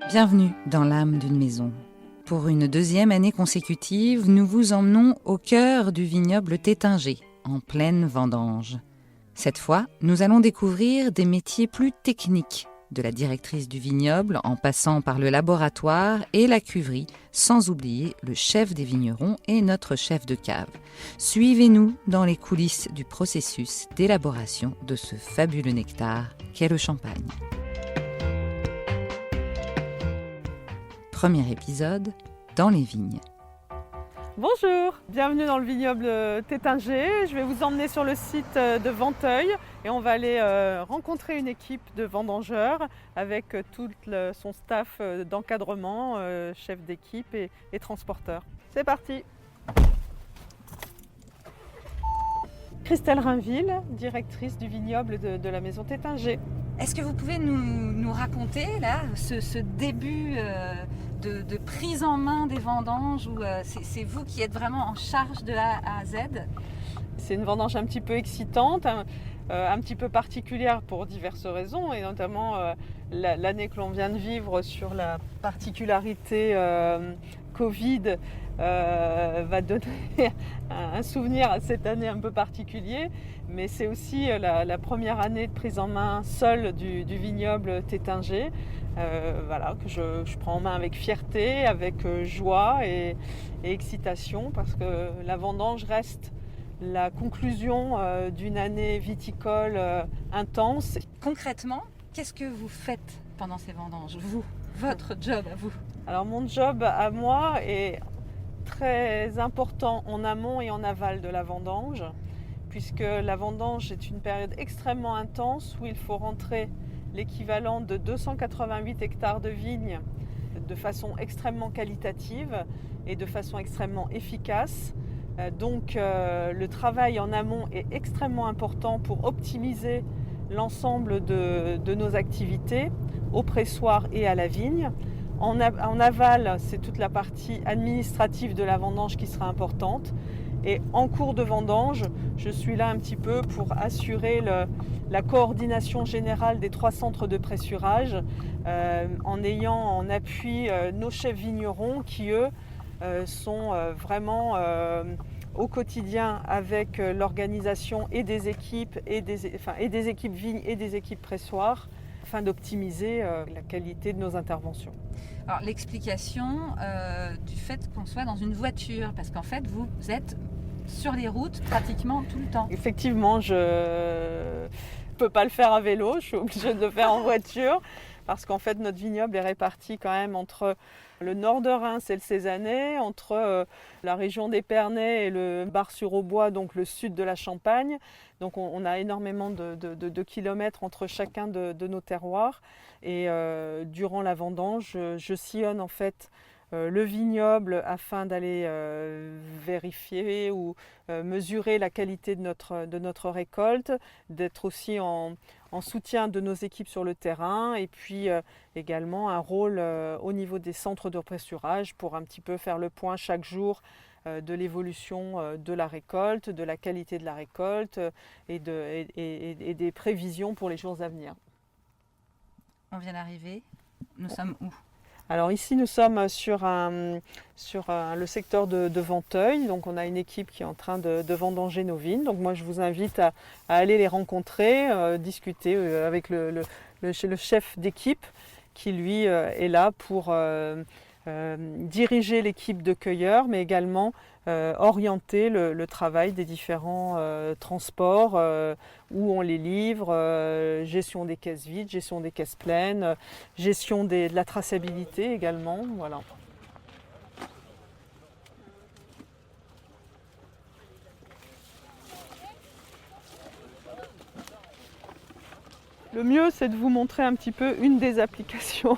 Bienvenue dans l'âme d'une maison. Pour une deuxième année consécutive, nous vous emmenons au cœur du vignoble Tétinger, en pleine vendange. Cette fois, nous allons découvrir des métiers plus techniques, de la directrice du vignoble en passant par le laboratoire et la cuverie, sans oublier le chef des vignerons et notre chef de cave. Suivez-nous dans les coulisses du processus d'élaboration de ce fabuleux nectar qu'est le champagne. Premier épisode, dans les vignes. Bonjour, bienvenue dans le vignoble Tétinger. Je vais vous emmener sur le site de Venteuil et on va aller rencontrer une équipe de vendangeurs avec tout son staff d'encadrement, chef d'équipe et transporteur. C'est parti! Christelle Rainville, directrice du vignoble de la maison Tétinger. Est-ce que vous pouvez nous raconter là, ce début de prise en main des vendanges où c'est vous qui êtes vraiment en charge de A à Z? C'est une vendange un petit peu excitante, un petit peu particulière pour diverses raisons, et notamment l'année que l'on vient de vivre sur la particularité Covid va donner un souvenir à cette année un peu particulier, mais c'est aussi la première année de prise en main seule du vignoble Tétinger, que je prends en main avec fierté, avec joie et excitation, parce que la vendange reste la conclusion d'une année viticole intense. Concrètement, qu'est-ce que vous faites pendant ces vendanges, vous, votre job à vous? Alors mon job à moi est très important en amont et en aval de la vendange, puisque la vendange est une période extrêmement intense où il faut rentrer l'équivalent de 288 hectares de vignes de façon extrêmement qualitative et de façon extrêmement efficace. Donc le travail en amont est extrêmement important pour optimiser l'ensemble de nos activités au pressoir et à la vigne. En aval, c'est toute la partie administrative de la vendange qui sera importante. Et en cours de vendange, je suis là un petit peu pour assurer la coordination générale des 3 centres de pressurage, en ayant en appui nos chefs vignerons qui, eux, sont vraiment au quotidien avec l'organisation et des équipes, et des équipes vignes et des équipes pressoirs, afin d'optimiser la qualité de nos interventions. Alors l'explication du fait qu'on soit dans une voiture, parce qu'en fait vous êtes sur les routes pratiquement tout le temps. Effectivement, je ne peux pas le faire à vélo, je suis obligée de le faire en voiture, parce qu'en fait notre vignoble est réparti quand même entre le nord de Reims et le Cézanais, entre la région d'Épernay et le Bar-sur-Aubois, donc le sud de la Champagne. Donc on a énormément de kilomètres entre chacun de nos terroirs. Et durant la vendange, je sillonne en fait le vignoble afin d'aller vérifier ou mesurer la qualité de notre récolte, d'être aussi en soutien de nos équipes sur le terrain, et puis également un rôle au niveau des centres de pressurage pour un petit peu faire le point chaque jour de l'évolution de la récolte, de la qualité de la récolte et des prévisions pour les jours à venir. On vient d'arriver, nous sommes où? Alors ici nous sommes sur le secteur de Venteuil, donc on a une équipe qui est en train de vendanger nos vignes. Donc moi je vous invite à aller les rencontrer, discuter avec le chef d'équipe qui lui est là pour diriger l'équipe de cueilleurs, mais également orienter le travail des différents transports, où on les livre, gestion des caisses vides, gestion des caisses pleines, gestion de la traçabilité également. Voilà. Le mieux, c'est de vous montrer un petit peu une des applications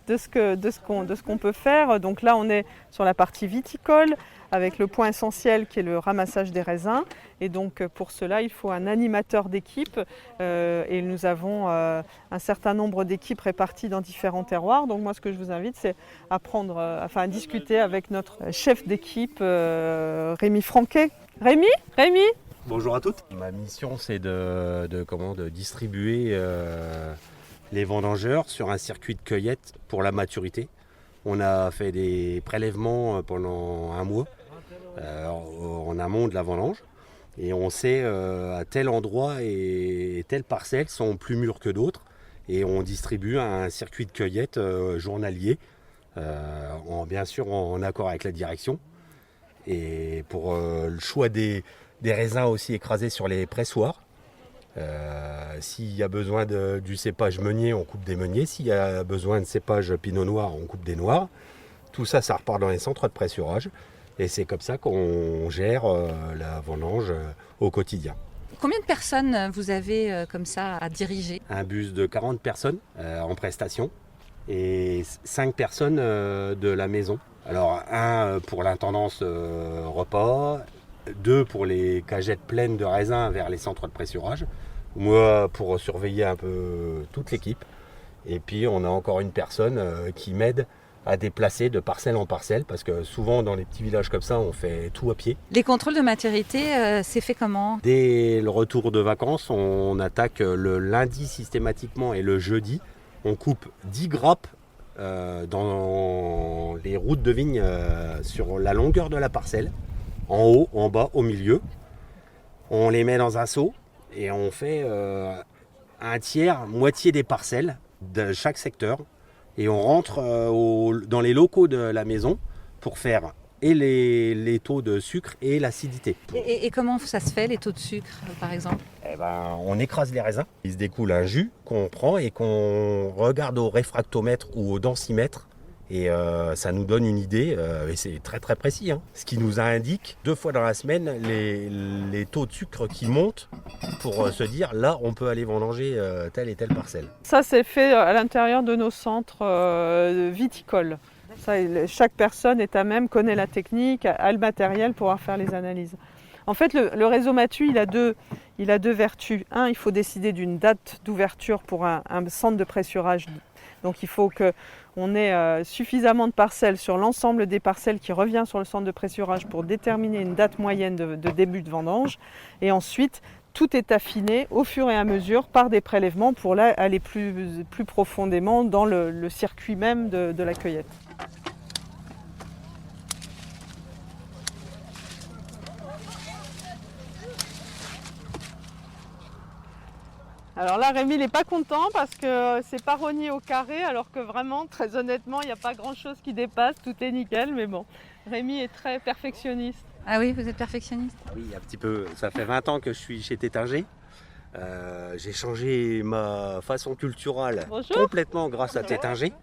de ce qu'on peut faire. Donc là, on est sur la partie viticole, avec le point essentiel qui est le ramassage des raisins. Et donc pour cela, il faut un animateur d'équipe. Et nous avons un certain nombre d'équipes réparties dans différents terroirs. Donc moi, ce que je vous invite, c'est à discuter avec notre chef d'équipe, Rémi Franquet. Rémi ? Bonjour à toutes. Ma mission, c'est de distribuer les vendangeurs sur un circuit de cueillette pour la maturité. On a fait des prélèvements pendant un mois en amont de la vendange. Et on sait à tel endroit et telles parcelles sont plus mûres que d'autres. Et on distribue un circuit de cueillette journalier, bien sûr en accord avec la direction. Et pour le choix des raisins aussi écrasés sur les pressoirs. S'il y a besoin du cépage meunier, on coupe des meuniers. S'il y a besoin de cépage pinot noir, on coupe des noirs. Tout ça, ça repart dans les centres de pressurage. Et c'est comme ça qu'on gère la vendange au quotidien. Combien de personnes vous avez comme ça à diriger? Un bus de 40 personnes en prestation et 5 personnes de la maison. Alors un pour l'intendance repas, 2 pour les cagettes pleines de raisins vers les centres de pressurage. Moi pour surveiller un peu toute l'équipe. Et puis on a encore une personne qui m'aide à déplacer de parcelle en parcelle, parce que souvent dans les petits villages comme ça, on fait tout à pied. Les contrôles de maturité, c'est fait comment? Dès le retour de vacances, on attaque le lundi systématiquement et le jeudi. On coupe 10 grappes dans les routes de vigne sur la longueur de la parcelle, en haut, en bas, au milieu. On les met dans un seau et on fait un tiers, moitié des parcelles de chaque secteur. Et on rentre dans les locaux de la maison pour faire et les taux de sucre et l'acidité. Et comment ça se fait, les taux de sucre, par exemple? On écrase les raisins. Il se découle un jus qu'on prend et qu'on regarde au réfractomètre ou au densimètre. Et ça nous donne une idée, et c'est très très précis. Ce qui nous indique 2 fois dans la semaine les taux de sucre qui montent pour se dire là on peut aller vendanger telle et telle parcelle. Ça c'est fait à l'intérieur de nos centres viticoles. Ça, chaque personne est à même, connaît la technique, a le matériel pour pouvoir faire les analyses. En fait le réseau Matu il a deux vertus. Un, il faut décider d'une date d'ouverture pour un centre de pressurage. Donc il faut qu'on ait suffisamment de parcelles sur l'ensemble des parcelles qui revient sur le centre de pressurage pour déterminer une date moyenne de début de vendange. Et ensuite, tout est affiné au fur et à mesure par des prélèvements pour là, aller plus profondément dans le circuit même de la cueillette. Alors là, Rémi n'est pas content parce que c'est pas rogné au carré, alors que vraiment, très honnêtement, il n'y a pas grand-chose qui dépasse, tout est nickel, mais bon, Rémi est très perfectionniste. Ah oui, vous êtes perfectionniste? Oui, un petit peu. Ça fait 20 ans que je suis chez Tétinger. J'ai changé ma façon culturelle complètement grâce à Tétinger.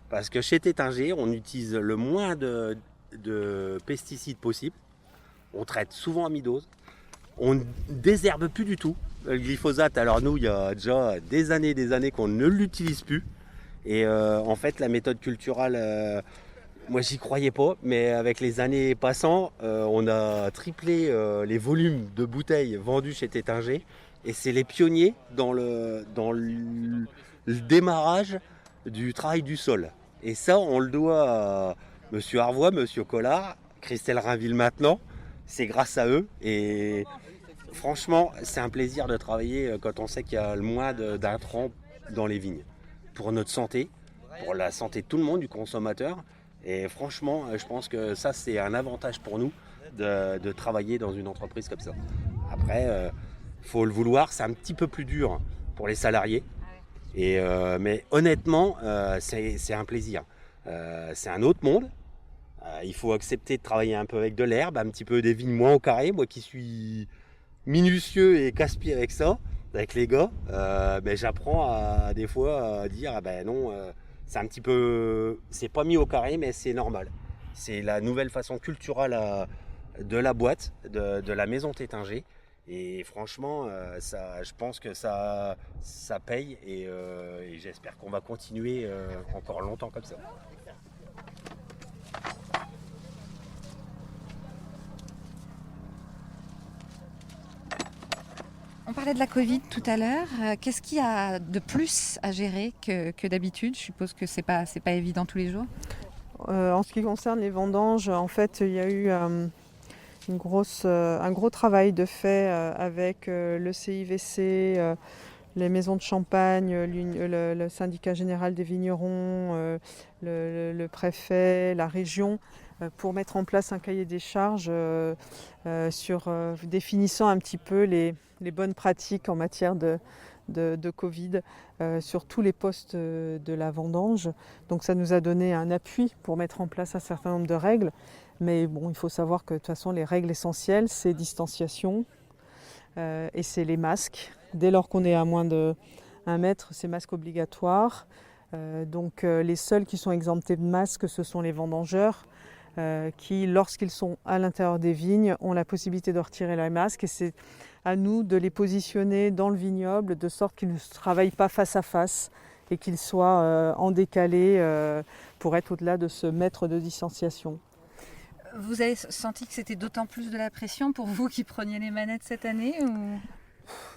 Parce que chez Tétinger, on utilise le moins de pesticides possible. On traite souvent à mi-dose. On ne désherbe plus du tout. Le glyphosate, alors nous, il y a déjà des années qu'on ne l'utilise plus. Et en fait, la méthode culturelle, moi, j'y croyais pas. Mais avec les années passant, on a triplé les volumes de bouteilles vendues chez Tétinger. Et c'est les pionniers dans le démarrage du travail du sol. Et ça, on le doit à Monsieur Arvois, Monsieur Collard, Christelle Rainville maintenant. C'est grâce à eux. Et franchement, c'est un plaisir de travailler quand on sait qu'il y a le moins d'intrants dans les vignes. Pour notre santé, pour la santé de tout le monde, du consommateur. Et franchement, je pense que ça, c'est un avantage pour nous de travailler dans une entreprise comme ça. Après, faut le vouloir, c'est un petit peu plus dur pour les salariés. Mais honnêtement, c'est un plaisir. C'est un autre monde. Il faut accepter de travailler un peu avec de l'herbe, un petit peu des vignes moins au carré. Moi qui suis minutieux et casse-pied avec ça, avec les gars, mais j'apprends des fois à dire non, c'est un petit peu, c'est pas mis au carré, mais c'est normal. C'est la nouvelle façon culturelle de la boîte, de la maison Tétinger. Et franchement, je pense que ça paye et j'espère qu'on va continuer encore longtemps comme ça. On parlait de la Covid tout à l'heure. Qu'est-ce qu'il y a de plus à gérer que d'habitude? Je suppose que c'est pas évident tous les jours. En ce qui concerne les vendanges, en fait, il y a eu un gros travail de fait avec le CIVC, les maisons de champagne, le syndicat général des vignerons, le préfet, la région, pour mettre en place un cahier des charges définissant un petit peu les bonnes pratiques en matière de Covid sur tous les postes de la vendange. Donc ça nous a donné un appui pour mettre en place un certain nombre de règles. Mais bon, il faut savoir que de toute façon, les règles essentielles, c'est distanciation et c'est les masques. Dès lors qu'on est à moins de 1 mètre, c'est masque obligatoire. Donc les seuls qui sont exemptés de masque, ce sont les vendangeurs qui, lorsqu'ils sont à l'intérieur des vignes, ont la possibilité de retirer les masques. Et c'est à nous de les positionner dans le vignoble de sorte qu'ils ne travaillent pas face à face et qu'ils soient en décalé pour être au-delà de ce mètre de distanciation. Vous avez senti que c'était d'autant plus de la pression pour vous qui preniez les manettes cette année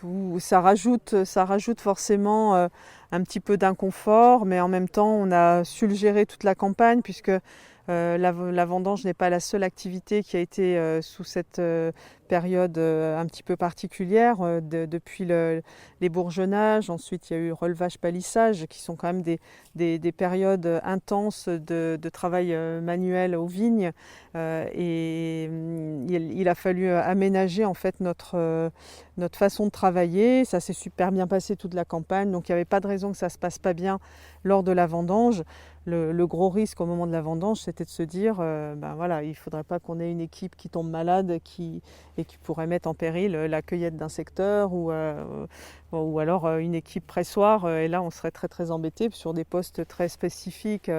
ou... Ça rajoute forcément un petit peu d'inconfort, mais en même temps on a su le gérer toute la campagne puisque la vendange n'est pas la seule activité qui a été sous cette période un petit peu particulière. Depuis les bourgeonnages, ensuite il y a eu relevage palissage qui sont quand même des périodes intenses de travail manuel aux vignes et il a fallu aménager en fait notre façon de travailler. Ça s'est super bien passé toute la campagne, donc il n'y avait pas de raison que ça ne se passe pas bien lors de la vendange. Le gros risque au moment de la vendange, c'était de se dire il ne faudrait pas qu'on ait une équipe qui tombe malade et qui pourrait mettre en péril la cueillette d'un secteur ou alors une équipe pressoir. Et là, on serait très très embêté sur des postes très spécifiques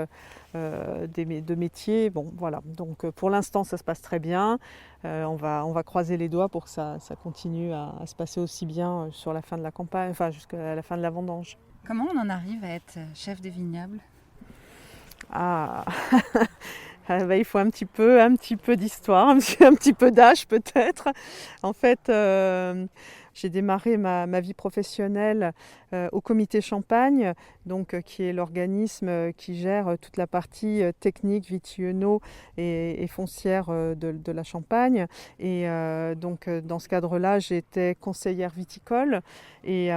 de métiers. Bon, voilà. Donc pour l'instant, ça se passe très bien. On va croiser les doigts pour que ça continue à se passer aussi bien sur la fin de la campagne, enfin jusqu'à la fin de la vendange. Comment on en arrive à être chef des vignobles ? Il faut un petit peu d'histoire, un petit peu d'âge peut-être. En fait, j'ai démarré ma vie professionnelle au comité Champagne, donc, qui est l'organisme qui gère toute la partie technique, vitiono et foncière de la Champagne. Et donc dans ce cadre-là, j'étais conseillère viticole et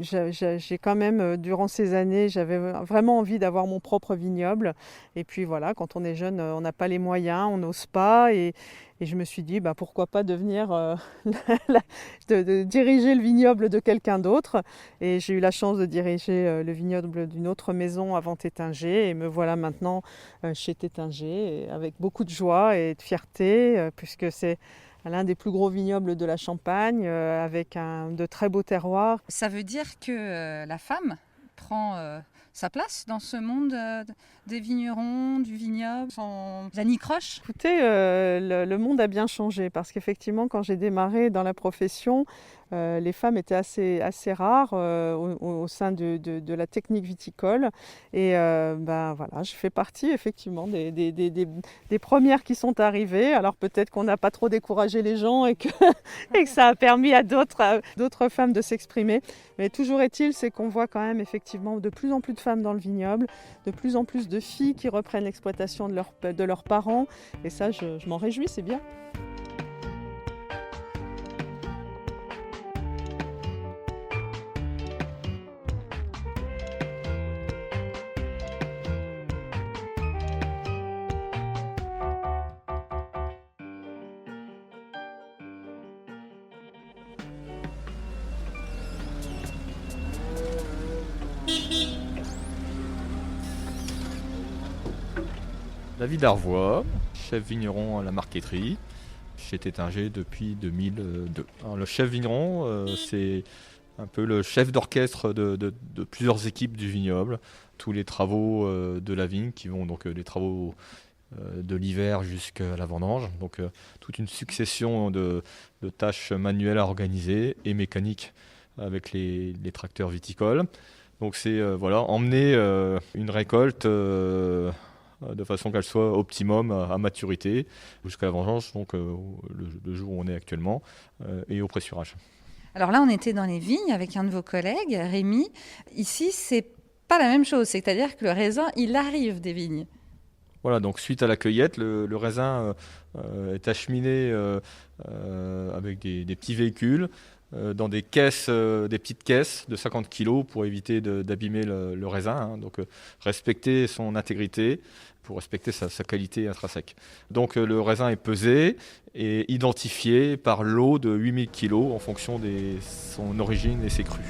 j'ai quand même, durant ces années, j'avais vraiment envie d'avoir mon propre vignoble. Et puis voilà, quand on est jeune, on n'a pas les moyens, on n'ose pas. Et je me suis dit, pourquoi pas devenir de diriger le vignoble de quelqu'un d'autre. Et j'ai eu la chance de diriger le vignoble d'une autre maison avant Tétinger. Et me voilà maintenant chez Tétinger avec beaucoup de joie et de fierté, puisque c'est l'un des plus gros vignobles de la Champagne, avec de très beaux terroirs. Ça veut dire que la femme prend sa place dans ce monde des vignerons, du vignoble, sans anicroche ? Écoutez, le monde a bien changé parce qu'effectivement, quand j'ai démarré dans la profession, les femmes étaient assez rares au sein de la technique viticole. Et voilà, je fais partie effectivement des premières qui sont arrivées. Alors peut-être qu'on n'a pas trop découragé les gens et que ça a permis à d'autres femmes de s'exprimer. Mais toujours est-il, c'est qu'on voit quand même effectivement de plus en plus de femmes dans le vignoble, de plus en plus de filles qui reprennent l'exploitation de leurs parents. Et ça, je m'en réjouis, c'est bien. David Arvois, chef vigneron à la marqueterie, chez Tétinger depuis 2002. Alors, le chef vigneron, c'est un peu le chef d'orchestre de plusieurs équipes du vignoble. Tous les travaux de la vigne qui vont donc les travaux de l'hiver jusqu'à la vendange. Donc toute une succession de tâches manuelles à organiser et mécaniques avec les tracteurs viticoles. Donc c'est emmener une récolte de façon qu'elle soit optimum à maturité jusqu'à la vendange, donc le jour où on est actuellement, et au pressurage. Alors là, on était dans les vignes avec un de vos collègues, Rémi. Ici, c'est pas la même chose, c'est-à-dire que le raisin, il arrive des vignes. Voilà, donc suite à la cueillette, le raisin est acheminé avec des petits véhicules dans des caisses, des petites caisses de 50 kg pour éviter d'abîmer le raisin, hein. Donc respecter son intégrité pour respecter sa qualité intrinsèque. Donc le raisin est pesé et identifié par lot de 8000 kg en fonction de son origine et ses crus.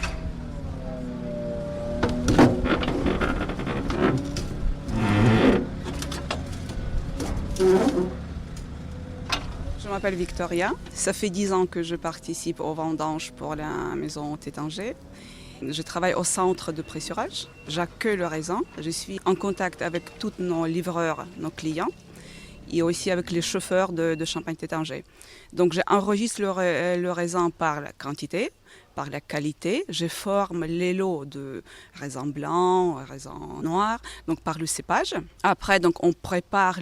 Je m'appelle Victoria. Ça fait 10 ans que je participe aux vendanges pour la maison Tétanger. Je travaille au centre de pressurage. J'accueille le raisin. Je suis en contact avec tous nos livreurs, nos clients, et aussi avec les chauffeurs de Champagne Tétanger. Donc j'enregistre le raisin par la quantité, par la qualité. Je forme les lots de raisin blanc, raisin noir, donc par le cépage. Après, donc, on prépare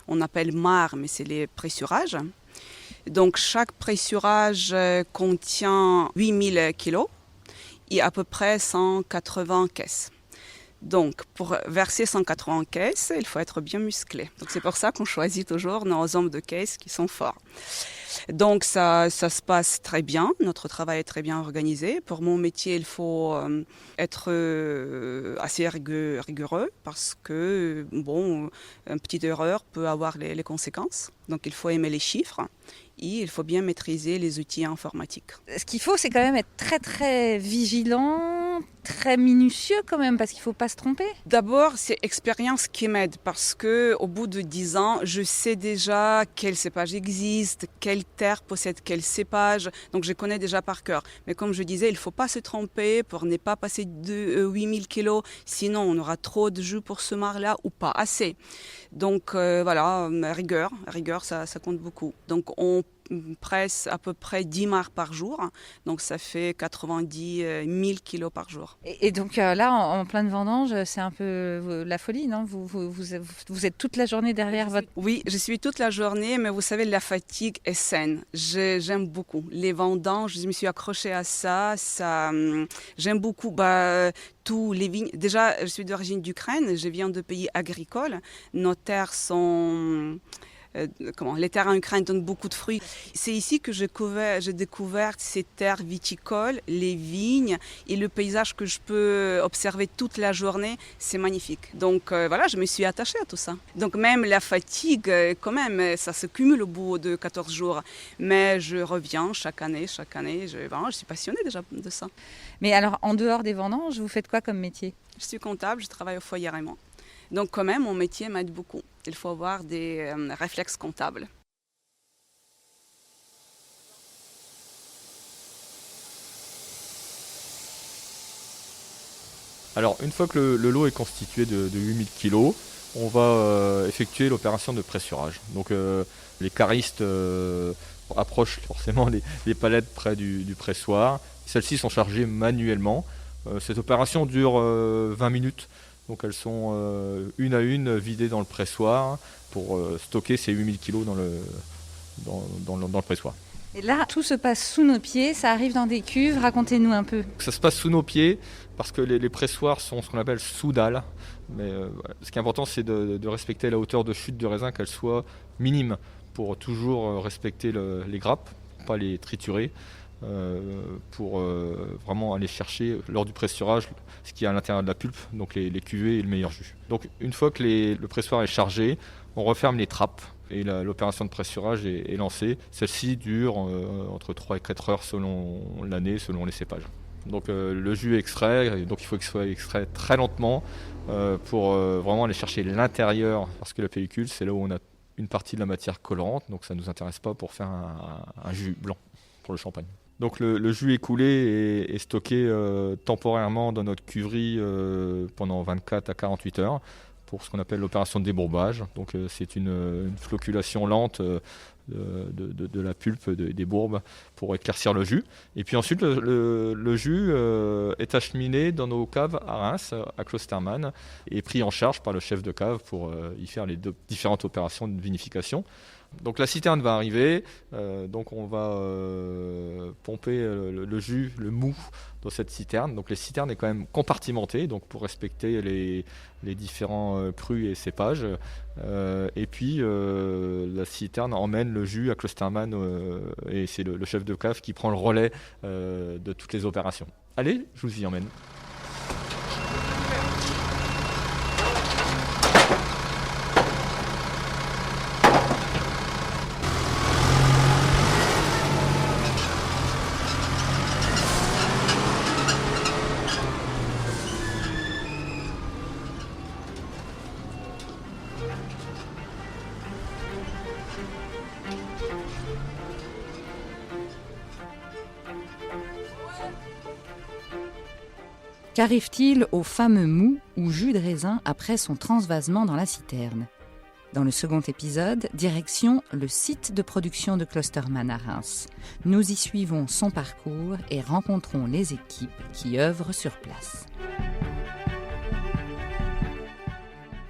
on appelle mares, mais c'est les pressurages. Donc chaque pressurage contient 8000 kg et à peu près 180 caisses. Donc, pour verser 180 caisses, il faut être bien musclé. Donc, c'est pour ça qu'on choisit toujours nos hommes de caisse qui sont forts. Donc, ça se passe très bien. Notre travail est très bien organisé. Pour mon métier, il faut être assez rigoureux parce que, bon, une petite erreur peut avoir les conséquences. Donc, il faut aimer les chiffres. Et il faut bien maîtriser les outils informatiques. Ce qu'il faut, c'est quand même être très très vigilant, très minutieux quand même, parce qu'il ne faut pas se tromper. D'abord, c'est l'expérience qui m'aide parce qu'au bout de 10 ans, je sais déjà quel cépage existe, quelle terre possède quel cépage, donc je connais déjà par cœur. Mais comme je disais, il ne faut pas se tromper pour ne pas passer de 8000 kilos, sinon on aura trop de jus pour ce marc-là ou pas assez. Donc voilà, rigueur, ça compte beaucoup. Donc on presse à peu près 10 marcs par jour, donc ça fait 90 000 kilos par jour. Et donc là, en pleine vendange, c'est un peu la folie, non ? Vous êtes toute la journée derrière votre... Oui, je suis toute la journée, mais vous savez, la fatigue est saine. J'aime beaucoup les vendanges, je me suis accrochée à ça j'aime beaucoup tous les vignes. Déjà, je suis d'origine d'Ukraine, je viens de pays agricoles, nos terres sont... les terres en Ukraine donnent beaucoup de fruits. C'est ici que j'ai découvert ces terres viticoles, les vignes et le paysage que je peux observer toute la journée. C'est magnifique. Donc voilà, je me suis attachée à tout ça. Donc même la fatigue, quand même, ça se cumule au bout de 14 jours. Mais je reviens chaque année. Je suis passionnée déjà de ça. Mais alors, en dehors des vendanges, vous faites quoi comme métier ? Je suis comptable, je travaille au foyer Raymond. Donc quand même, mon métier m'aide beaucoup. Il faut avoir des réflexes comptables. Alors, une fois que le lot est constitué de 8000 kg, on va effectuer l'opération de pressurage. Donc, les caristes approchent forcément les palettes près du pressoir. Celles-ci sont chargées manuellement. Cette opération dure 20 minutes. Donc elles sont une à une vidées dans le pressoir pour stocker ces 8000 kg dans le pressoir. Et là, tout se passe sous nos pieds, ça arrive dans des cuves, racontez-nous un peu. Ça se passe sous nos pieds parce que les pressoirs sont ce qu'on appelle sous dalle. Mais ce qui est important, c'est de respecter la hauteur de chute du raisin, qu'elle soit minime pour toujours respecter les grappes, pas les triturer. Pour vraiment aller chercher lors du pressurage ce qu'il y a à l'intérieur de la pulpe, donc les cuvées et le meilleur jus. Donc une fois que le pressoir est chargé, on referme les trappes et l'opération de pressurage est lancée. Celle-ci dure entre 3 et 4 heures selon l'année, selon les cépages. Donc le jus est extrait, donc il faut qu'il soit extrait très lentement pour vraiment aller chercher l'intérieur, parce que la pellicule, c'est là où on a une partie de la matière colorante, donc ça ne nous intéresse pas pour faire un jus blanc pour le champagne. Donc le jus écoulé est stocké temporairement dans notre cuverie pendant 24 à 48 heures pour ce qu'on appelle l'opération de débourbage. Donc c'est une floculation lente de la pulpe des bourbes pour éclaircir le jus. Et puis ensuite le jus est acheminé dans nos caves à Reims, à Klostermann, et pris en charge par le chef de cave pour y faire les différentes opérations de vinification. Donc la citerne va arriver, donc on va pomper le jus, le mou dans cette citerne. Donc les citernes est quand même compartimentée, donc pour respecter les différents crus et cépages. Et puis la citerne emmène le jus à Klostermann et c'est le chef de cave qui prend le relais de toutes les opérations. Allez, je vous y emmène. Qu'arrive-t-il au fameux mou ou jus de raisin après son transvasement dans la citerne ? Dans le second épisode, direction le site de production de Klostermann à Reims. Nous y suivons son parcours et rencontrons les équipes qui œuvrent sur place.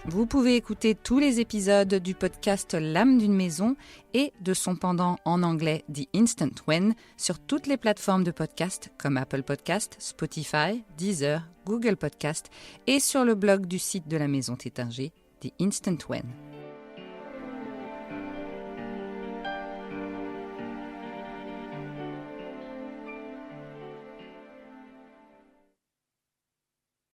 Vous pouvez écouter tous les épisodes du podcast L'âme d'une maison et de son pendant en anglais The Instant When sur toutes les plateformes de podcast comme Apple Podcast, Spotify, Deezer, Google Podcast et sur le blog du site de la maison Tétinger, The Instant When.